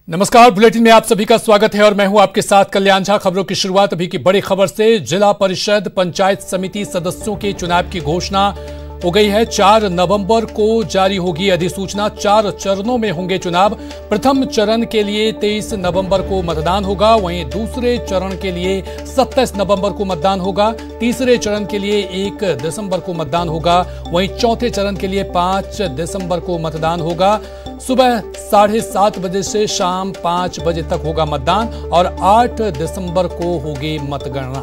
नमस्कार, बुलेटिन में आप सभी का स्वागत है और मैं हूं आपके साथ कल्याण झा। खबरों की शुरुआत अभी की बड़ी खबर से। जिला परिषद पंचायत समिति सदस्यों के चुनाव की घोषणा हो गई है। 4 नवंबर को जारी होगी अधिसूचना। 4 चरणों में होंगे चुनाव। प्रथम चरण के लिए 23 नवंबर को मतदान होगा, वहीं दूसरे चरण के लिए 27 नवंबर को मतदान होगा। तीसरे चरण के लिए 1 दिसंबर को मतदान होगा, वहीं चौथे चरण के लिए 5 दिसंबर को मतदान होगा। सुबह 7:30 बजे से शाम 5 बजे तक होगा मतदान और 8 दिसंबर को होगी मतगणना।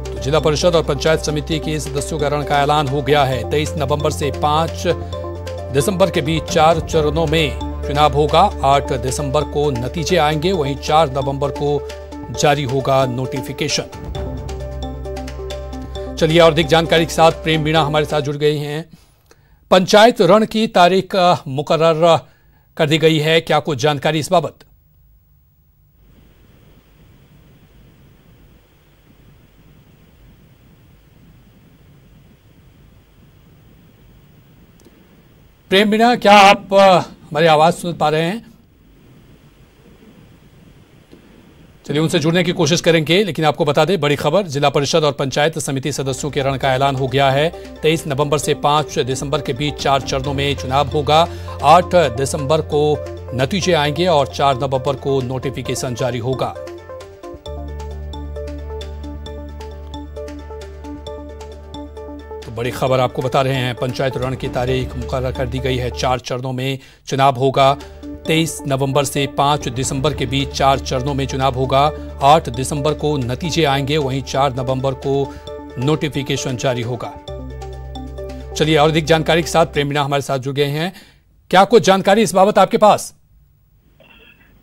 तो जिला परिषद और पंचायत समिति के सदस्यों का रण का ऐलान हो गया है। 23 नवंबर से 5 दिसंबर के बीच 4 चरणों में चुनाव होगा। 8 दिसंबर को नतीजे आएंगे, वहीं 4 नवंबर को जारी होगा नोटिफिकेशन। चलिए और अधिक जानकारी के साथ प्रेम मीणा हमारे साथ जुड़ गई हैं। पंचायत रण की तारीख मुकर्रर कर दी गई है, क्या कुछ जानकारी इस बाबत? प्रेम मीणा, क्या आप हमारी आवाज सुन पा रहे हैं? चलिए उनसे जुड़ने की कोशिश करेंगे, लेकिन आपको बता दें बड़ी खबर। जिला परिषद और पंचायत समिति सदस्यों के रण का ऐलान हो गया है। 23 नवंबर से 5 दिसंबर के बीच 4 चरणों में चुनाव होगा। 8 दिसंबर को नतीजे आएंगे और 4 नवंबर को नोटिफिकेशन जारी होगा। तो बड़ी खबर आपको बता रहे हैं, पंचायत रण की तारीख मुकर्रर कर दी गई है। 4 चरणों में चुनाव होगा। 23 नवंबर से 5 दिसंबर के बीच 4 चरणों में चुनाव होगा। 8 दिसंबर को नतीजे आएंगे, वहीं 4 नवंबर को नोटिफिकेशन जारी होगा। चलिए और अधिक जानकारी के साथ प्रेम मीणा हमारे साथ जुड़ गए हैं। क्या कुछ जानकारी इस बाबत आपके पास?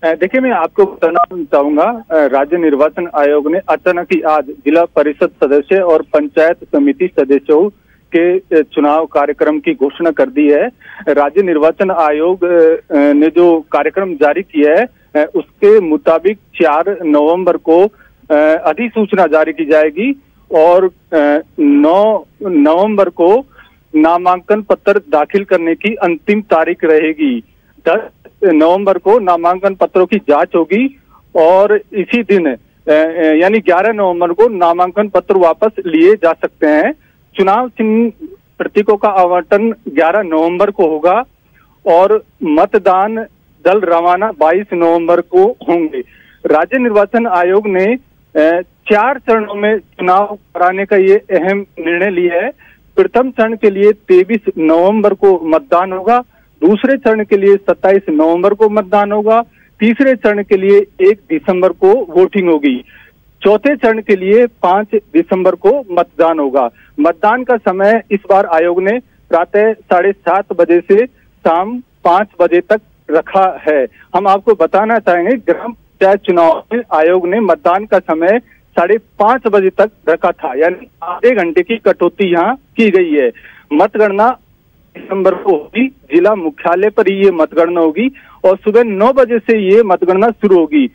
देखिए, मैं आपको बताना चाहूंगा, राज्य निर्वाचन आयोग ने अचानक ही आज जिला परिषद सदस्य और पंचायत समिति सदस्यों के चुनाव कार्यक्रम की घोषणा कर दी है। राज्य निर्वाचन आयोग ने जो कार्यक्रम जारी किया है उसके मुताबिक 4 नवंबर को अधिसूचना जारी की जाएगी और 9 नवंबर को नामांकन पत्र दाखिल करने की अंतिम तारीख रहेगी। 10 नवंबर को नामांकन पत्रों की जांच होगी और इसी दिन यानी 11 नवंबर को नामांकन पत्र वापस लिए जा सकते हैं। चुनाव चिन्ह प्रतीकों का आवंटन 11 नवंबर को होगा और मतदान दल रवाना 22 नवंबर को होंगे। राज्य निर्वाचन आयोग ने 4 चरणों में चुनाव कराने का ये अहम निर्णय लिया है। प्रथम चरण के लिए 23 नवंबर को मतदान होगा, दूसरे चरण के लिए 27 नवंबर को मतदान होगा, तीसरे चरण के लिए 1 दिसंबर को वोटिंग होगी, चौथे चरण के लिए 5 दिसंबर को मतदान होगा। मतदान का समय इस बार आयोग ने प्रातः 7:30 बजे से शाम 5 बजे तक रखा है। हम आपको बताना चाहेंगे, ग्राम पंचायत चुनाव में आयोग ने मतदान का समय 5:30 बजे तक रखा था, यानी आधे घंटे की कटौती यहाँ की गई है। मतगणना दिसंबर को होगी, जिला मुख्यालय पर ही ये मतगणना होगी और सुबह 9 बजे से ये मतगणना शुरू होगी।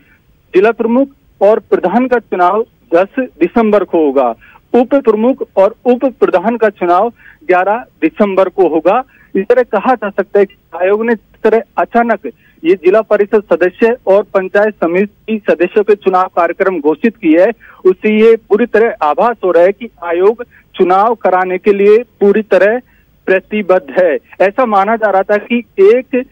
जिला प्रमुख और प्रधान का चुनाव 10 दिसंबर को होगा। उप प्रमुख और उप प्रधान का चुनाव 11 दिसंबर को होगा। इस तरह कहा जा सकता है कि आयोग ने इस तरह अचानक ये जिला परिषद सदस्य और पंचायत समिति सदस्यों के चुनाव कार्यक्रम घोषित किए है, उससे ये पूरी तरह आभास हो रहा है कि आयोग चुनाव कराने के लिए पूरी तरह प्रतिबद्ध है। ऐसा माना जा रहा था कि 1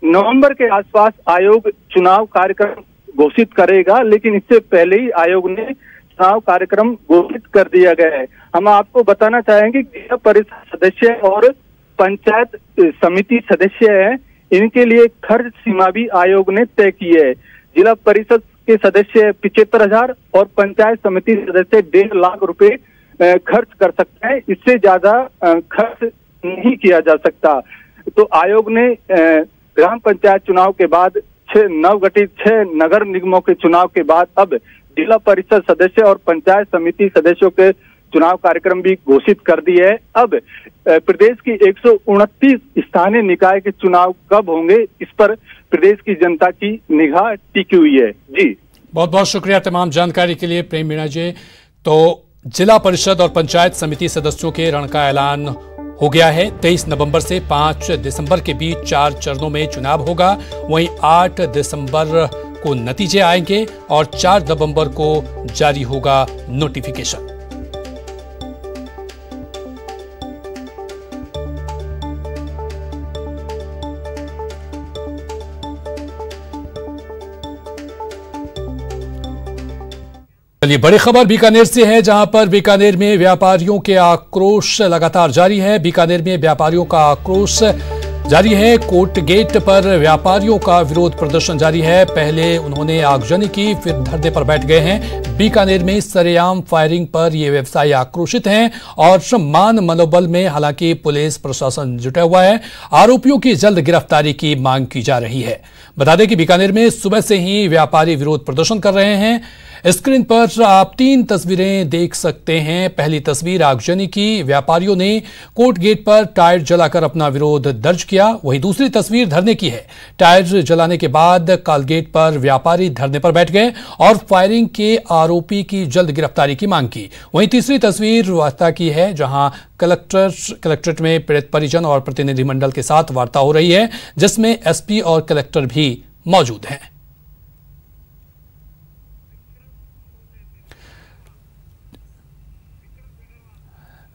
नवंबर के आसपास आयोग चुनाव कार्यक्रम घोषित करेगा, लेकिन इससे पहले ही आयोग ने चुनाव कार्यक्रम घोषित कर दिया गया है। हम आपको बताना चाहेंगे जिला परिषद सदस्य और पंचायत समिति सदस्य हैं, इनके लिए खर्च सीमा भी आयोग ने तय की है। जिला परिषद के सदस्य 75,000 और पंचायत समिति सदस्य 1.5 लाख रुपए खर्च कर सकते हैं, इससे ज्यादा खर्च नहीं किया जा सकता। तो आयोग ने ग्राम पंचायत चुनाव के बाद 6 नवगठित 6 नगर निगमों के चुनाव के बाद अब जिला परिषद सदस्य और पंचायत समिति सदस्यों के चुनाव कार्यक्रम भी घोषित कर दिए है। अब प्रदेश की 129 स्थानीय निकाय के चुनाव कब होंगे, इस पर प्रदेश की जनता की निगाह टिकी हुई है। जी, बहुत बहुत शुक्रिया तमाम जानकारी के लिए प्रेम मीणा जी। तो जिला परिषद और पंचायत समिति सदस्यों के रण का ऐलान हो गया है। 23 नवंबर से 5 दिसंबर के बीच 4 चरणों में चुनाव होगा। वहीं 8 दिसंबर को नतीजे आएंगे और 4 नवंबर को जारी होगा नोटिफिकेशन। चलिए, बड़ी खबर बीकानेर से है, जहां पर बीकानेर में व्यापारियों के आक्रोश लगातार जारी है। बीकानेर में व्यापारियों का आक्रोश जारी है। कोर्ट गेट पर व्यापारियों का विरोध प्रदर्शन जारी है। पहले उन्होंने आगजनी की, फिर धरने पर बैठ गए हैं। बीकानेर में सरेआम फायरिंग पर ये व्यवसायी आक्रोशित हैं और मान मनोबल में हालांकि पुलिस प्रशासन जुटा हुआ है। आरोपियों की जल्द गिरफ्तारी की मांग की जा रही है। बता दें कि बीकानेर में सुबह से ही व्यापारी विरोध प्रदर्शन कर रहे हैं। स्क्रीन पर आप 3 तस्वीरें देख सकते हैं। पहली तस्वीर आगजनी की, व्यापारियों ने कोर्ट गेट पर टायर जलाकर अपना विरोध दर्ज किया। वहीं दूसरी तस्वीर धरने की है। टायर जलाने के बाद कालगेट पर व्यापारी धरने पर बैठ गए और फायरिंग के आरोपी की जल्द गिरफ्तारी की मांग की। वहीं तीसरी तस्वीर वार्ता की है, जहां कलेक्ट्रेट में पीड़ित परिजन और प्रतिनिधिमंडल के साथ वार्ता हो रही है, जिसमें एसपी और कलेक्टर भी मौजूद हैं।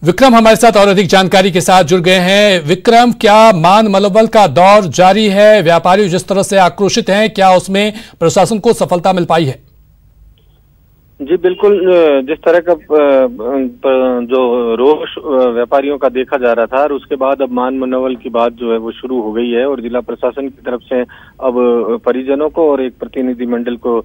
विक्रम हमारे साथ और अधिक जानकारी के साथ जुड़ गए हैं। विक्रम, क्या मान मनोबल का दौर जारी है? व्यापारी जिस तरह से आक्रोशित हैं, क्या उसमें प्रशासन को सफलता मिल पाई है? जी बिल्कुल, जिस तरह का जो रोष व्यापारियों का देखा जा रहा था और उसके बाद अब मान मनोबल की बात जो है वो शुरू हो गई है और जिला प्रशासन की तरफ से अब परिजनों को और एक प्रतिनिधि मंडल को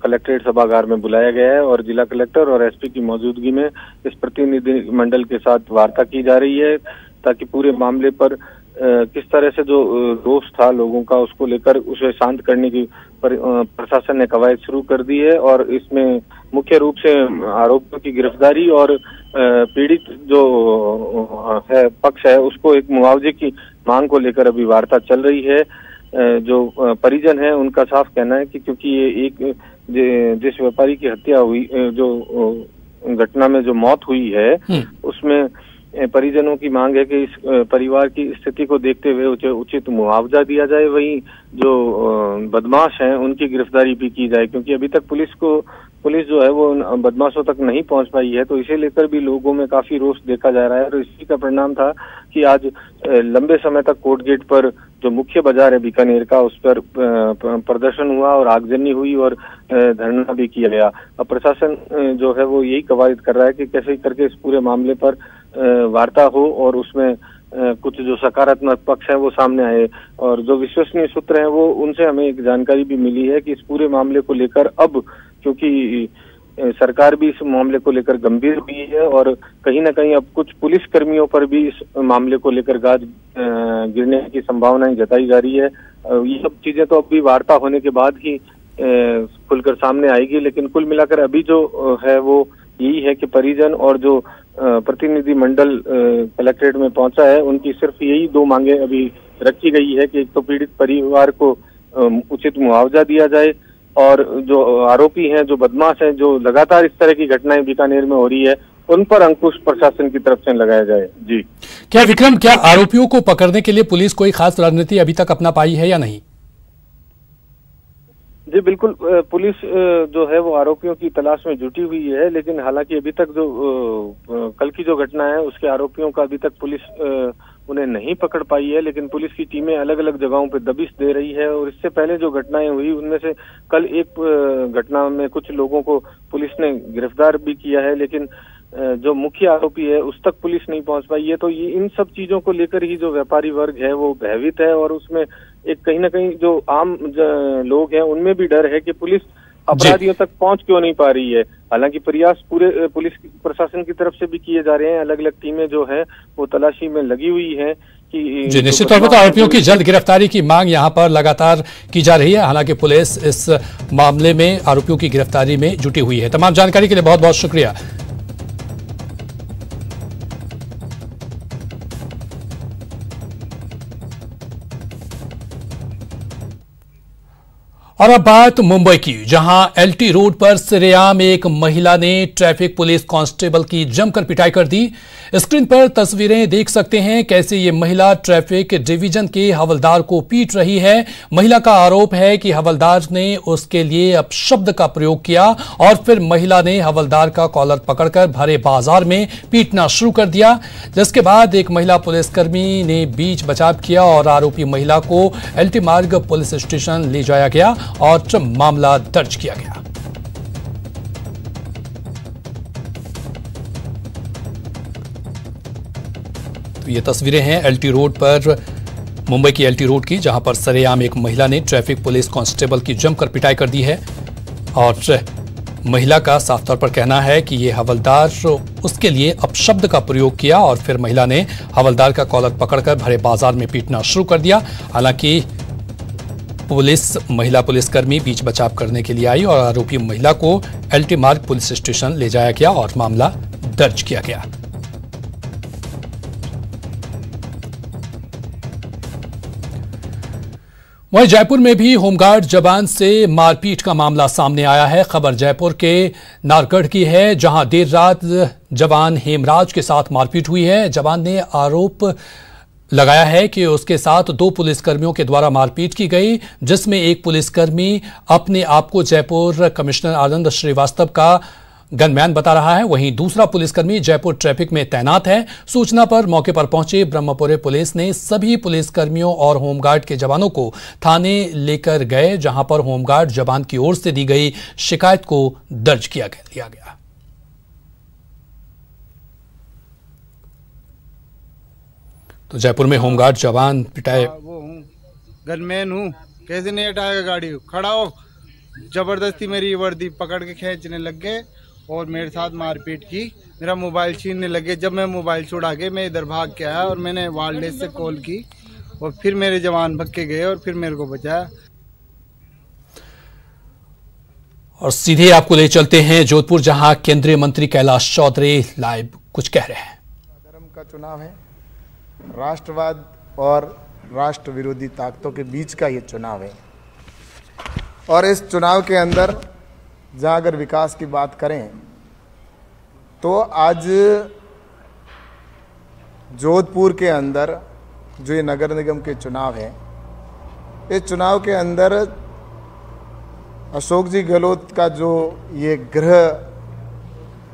कलेक्ट्रेट सभागार में बुलाया गया है और जिला कलेक्टर और एसपी की मौजूदगी में इस प्रतिनिधि मंडल के साथ वार्ता की जा रही है, ताकि पूरे मामले पर किस तरह से जो रोष था लोगों का उसको लेकर उसे शांत करने की प्रशासन ने कवायद शुरू कर दी है। और इसमें मुख्य रूप से आरोपियों की गिरफ्तारी और पीड़ित जो है पक्ष है उसको एक मुआवजे की मांग को लेकर अभी वार्ता चल रही है। जो परिजन है उनका साफ कहना है कि क्योंकि ये एक जिस व्यापारी की हत्या हुई, जो घटना में जो मौत हुई है, उसमें परिजनों की मांग है कि इस परिवार की स्थिति को देखते हुए उसे उचित मुआवजा दिया जाए। वहीं जो बदमाश हैं उनकी गिरफ्तारी भी की जाए, क्योंकि अभी तक पुलिस जो है वो बदमाशों तक नहीं पहुंच पाई है। तो इसे लेकर भी लोगों में काफी रोष देखा जा रहा है और इसी का परिणाम था कि आज लंबे समय तक कोर्ट गेट पर जो मुख्य बाजार है बीकानेर का, उस पर प्रदर्शन हुआ और आगजनी हुई और धरना भी किया गया। अब प्रशासन जो है वो यही कवायद कर रहा है कि कैसे करके इस पूरे मामले पर वार्ता हो और उसमें कुछ जो सकारात्मक पक्ष है वो सामने आए। और जो विश्वसनीय सूत्र हैं वो उनसे हमें एक जानकारी भी मिली है कि इस पूरे मामले को लेकर अब, क्योंकि सरकार भी इस मामले को लेकर गंभीर हुई है और कहीं ना कहीं अब कुछ पुलिस कर्मियों पर भी इस मामले को लेकर गाज गिरने की संभावनाएं जताई जा रही है। ये सब चीजें तो अभी वार्ता होने के बाद ही खुलकर सामने आएगी, लेकिन कुल मिलाकर अभी जो है वो यही है कि परिजन और जो प्रतिनिधि मंडल कलेक्ट्रेट में पहुंचा है उनकी सिर्फ यही 2 मांगे अभी रखी गई है कि एक तो पीड़ित परिवार को उचित मुआवजा दिया जाए और जो आरोपी हैं, जो बदमाश हैं, जो लगातार इस तरह की घटनाएं बीकानेर में हो रही है, उन पर अंकुश प्रशासन की तरफ से लगाया जाए। जी क्या विक्रम, क्या आरोपियों को पकड़ने के लिए पुलिस कोई खास रणनीति अभी तक अपना पाई है या नहीं? जी बिल्कुल, पुलिस जो है वो आरोपियों की तलाश में जुटी हुई है, लेकिन हालांकि अभी तक जो कल की जो घटना है उसके आरोपियों का अभी तक पुलिस उन्हें नहीं पकड़ पाई है। लेकिन पुलिस की टीमें अलग अलग जगहों पे दबिश दे रही है और इससे पहले जो घटनाएं हुई उनमें से कल एक घटना में कुछ लोगों को पुलिस ने गिरफ्तार भी किया है, लेकिन जो मुख्य आरोपी है उस तक पुलिस नहीं पहुंच पाई है। तो ये इन सब चीजों को लेकर ही जो व्यापारी वर्ग है वो भयभीत है और उसमें एक कहीं ना कहीं जो आम लोग हैं उनमें भी डर है कि पुलिस अपराधियों तक पहुंच क्यों नहीं पा रही है। हालांकि प्रयास पूरे पुलिस प्रशासन की तरफ से भी किए जा रहे हैं, अलग अलग टीमें जो हैं वो तलाशी में लगी हुई हैं कि जी निश्चित तौर पर तो आरोपियों की जल्द गिरफ्तारी की मांग यहां पर लगातार की जा रही है। हालांकि पुलिस इस मामले में आरोपियों की गिरफ्तारी में जुटी हुई है। तमाम जानकारी के लिए बहुत बहुत शुक्रिया। और अब बात मुंबई की, जहां एलटी रोड पर सरेआम एक महिला ने ट्रैफिक पुलिस कांस्टेबल की जमकर पिटाई कर दी। स्क्रीन पर तस्वीरें देख सकते हैं कैसे ये महिला ट्रैफिक डिवीजन के हवलदार को पीट रही है। महिला का आरोप है कि हवलदार ने उसके लिए अपशब्द का प्रयोग किया और फिर महिला ने हवलदार का कॉलर पकड़कर भरे बाजार में पीटना शुरू कर दिया, जिसके बाद एक महिला पुलिसकर्मी ने बीच बचाव किया और आरोपी महिला को एलटी मार्ग पुलिस स्टेशन ले जाया गया और मामला दर्ज किया गया। तो ये तस्वीरें हैं एलटी रोड पर, मुंबई की एलटी रोड की, जहां पर सरेआम एक महिला ने ट्रैफिक पुलिस कांस्टेबल की जमकर पिटाई कर दी है और महिला का साफ तौर पर कहना है कि ये हवलदार उसके लिए अपशब्द का प्रयोग किया और फिर महिला ने हवलदार का कॉलर पकड़कर भरे बाजार में पीटना शुरू कर दिया। हालांकि महिला पुलिसकर्मी बीच बचाव करने के लिए आई और आरोपी महिला को एलटी मार्ग पुलिस स्टेशन ले जाया गया और मामला दर्ज किया गया। वहीं जयपुर में भी होमगार्ड जवान से मारपीट का मामला सामने आया है। खबर जयपुर के नारगढ़ की है, जहां देर रात जवान हेमराज के साथ मारपीट हुई है। जवान ने आरोप लगाया है कि उसके साथ 2 पुलिसकर्मियों के द्वारा मारपीट की गई, जिसमें एक पुलिसकर्मी अपने आप को जयपुर कमिश्नर आनंद श्रीवास्तव का गनमैन बता रहा है, वहीं दूसरा पुलिसकर्मी जयपुर ट्रैफिक में तैनात है। सूचना पर मौके पर पहुंचे ब्रह्मपुरे पुलिस ने सभी पुलिसकर्मियों और होमगार्ड के जवानों को थाने लेकर गए, जहां पर होमगार्ड जवान की ओर से दी गई शिकायत को दर्ज लिया गया। तो जयपुर में होमगार्ड जवान पिटाए। वो हूँ, गनमैन हूँ, कैसे नहीं हटाएगा गाड़ी, खड़ा हो। जबरदस्ती मेरी वर्दी पकड़ के खींचने लग गए और मेरे साथ मारपीट की, मेरा मोबाइल छीनने लगे। जब मैं मोबाइल छुड़ा के मैं इधर भाग के आया और मैंने वायरलेस से कॉल की और फिर मेरे जवान भग के गए और फिर मेरे को बचाया। और सीधे आपको ले चलते हैं जोधपुर, जहां केंद्रीय मंत्री कैलाश चौधरी लाइव कुछ कह रहे हैं। धर्म का चुनाव है, राष्ट्रवाद और राष्ट्र विरोधी ताकतों के बीच का ये चुनाव है और इस चुनाव के अंदर जहां अगर विकास की बात करें तो आज जोधपुर के अंदर जो ये नगर निगम के चुनाव है, इस चुनाव के अंदर अशोक जी गहलोत का जो ये गृह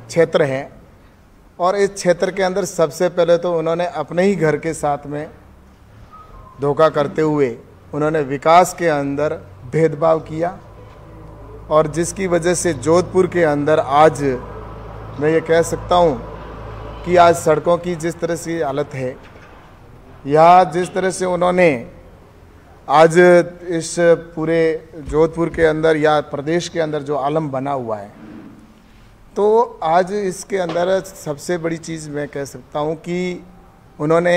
क्षेत्र है और इस क्षेत्र के अंदर सबसे पहले तो उन्होंने अपने ही घर के साथ में धोखा करते हुए उन्होंने विकास के अंदर भेदभाव किया और जिसकी वजह से जोधपुर के अंदर आज मैं ये कह सकता हूँ कि आज सड़कों की जिस तरह से हालत है या जिस तरह से उन्होंने आज इस पूरे जोधपुर के अंदर या प्रदेश के अंदर जो आलम बना हुआ है, तो आज इसके अंदर सबसे बड़ी चीज़ मैं कह सकता हूँ कि उन्होंने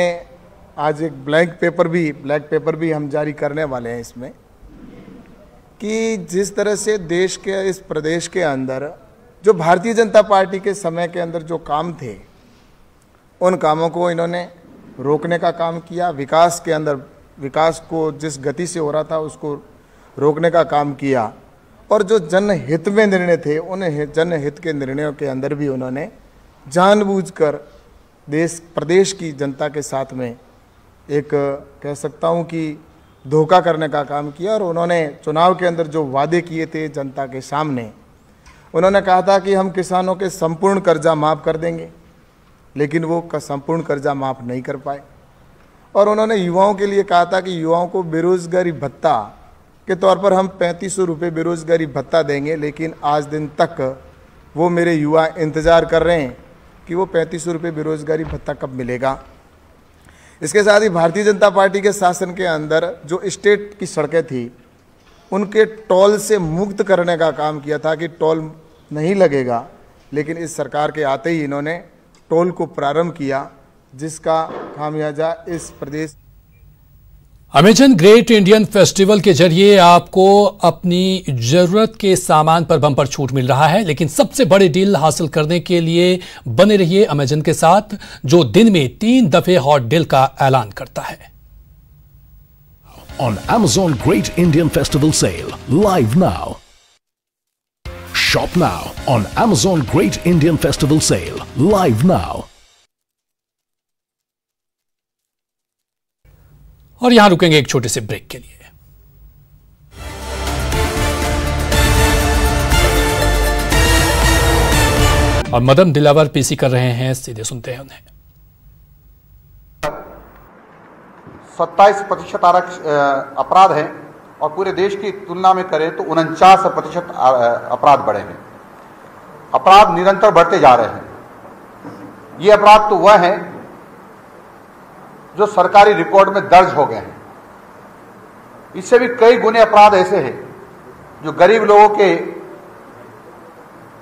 आज एक ब्लैक पेपर भी हम जारी करने वाले हैं इसमें, कि जिस तरह से देश के इस प्रदेश के अंदर जो भारतीय जनता पार्टी के समय के अंदर जो काम थे उन कामों को इन्होंने रोकने का काम किया। विकास के अंदर विकास को जिस गति से हो रहा था उसको रोकने का काम किया और जो जनहित में निर्णय थे उन जनहित के निर्णयों के अंदर भी उन्होंने जानबूझकर प्रदेश की जनता के साथ में एक कह सकता हूँ कि धोखा करने का काम किया। और उन्होंने चुनाव के अंदर जो वादे किए थे जनता के सामने, उन्होंने कहा था कि हम किसानों के संपूर्ण कर्जा माफ़ कर देंगे, लेकिन वो संपूर्ण कर्जा माफ़ नहीं कर पाए। और उन्होंने युवाओं के लिए कहा था कि युवाओं को बेरोजगारी भत्ता के तौर पर हम 3500 रुपये बेरोजगारी भत्ता देंगे, लेकिन आज दिन तक वो मेरे युवा इंतज़ार कर रहे हैं कि वो 3500 रुपये बेरोजगारी भत्ता कब मिलेगा। इसके साथ ही भारतीय जनता पार्टी के शासन के अंदर जो स्टेट की सड़कें थी उनके टोल से मुक्त करने का काम किया था कि टोल नहीं लगेगा, लेकिन इस सरकार के आते ही इन्होंने टोल को प्रारंभ किया, जिसका खामियाजा इस प्रदेश। अमेजन ग्रेट इंडियन फेस्टिवल के जरिए आपको अपनी जरूरत के सामान पर बम्पर छूट मिल रहा है, लेकिन सबसे बड़े डील हासिल करने के लिए बने रहिए अमेजन के साथ, जो दिन में 3 दफे हॉट डील का ऐलान करता है। on Amazon Great Indian Festival Sale. Live now. Shop now on Amazon Great Indian Festival Sale. Live now. और यहां रुकेंगे एक छोटे से ब्रेक के लिए। और मदन दिलावर पीसी कर रहे हैं, सीधे सुनते हैं उन्हें। 27% अपराध हैं और पूरे देश की तुलना में करें तो 49% अपराध बढ़े हैं। अपराध निरंतर बढ़ते जा रहे हैं। ये अपराध तो वह हैं जो सरकारी रिकॉर्ड में दर्ज हो गए हैं। इससे भी कई गुने अपराध ऐसे हैं जो गरीब लोगों के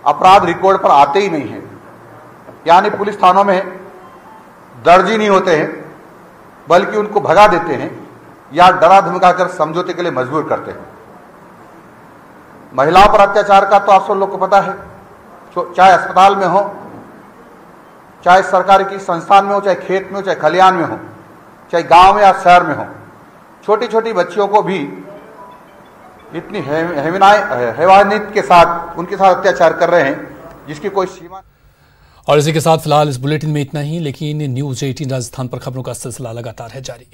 अपराध रिकॉर्ड पर आते ही नहीं हैं, यानी पुलिस थानों में दर्ज ही नहीं होते हैं, बल्कि उनको भगा देते हैं या डरा धमकाकर समझौते के लिए मजबूर करते हैं। महिलाओं पर अत्याचार का तो आप सब लोग को पता है, चाहे अस्पताल में हो, चाहे सरकारी की संस्थान में हो, चाहे खेत में हो, चाहे खलिहान में हो, चाहे गांव में या शहर में हो, छोटी छोटी बच्चियों को भी इतनी हैवानियत के साथ उनके साथ अत्याचार कर रहे हैं जिसकी कोई सीमा। और इसी के साथ फिलहाल इस बुलेटिन में इतना ही, लेकिन न्यूज़ 18 राजस्थान पर खबरों का सिलसिला लगातार है जारी।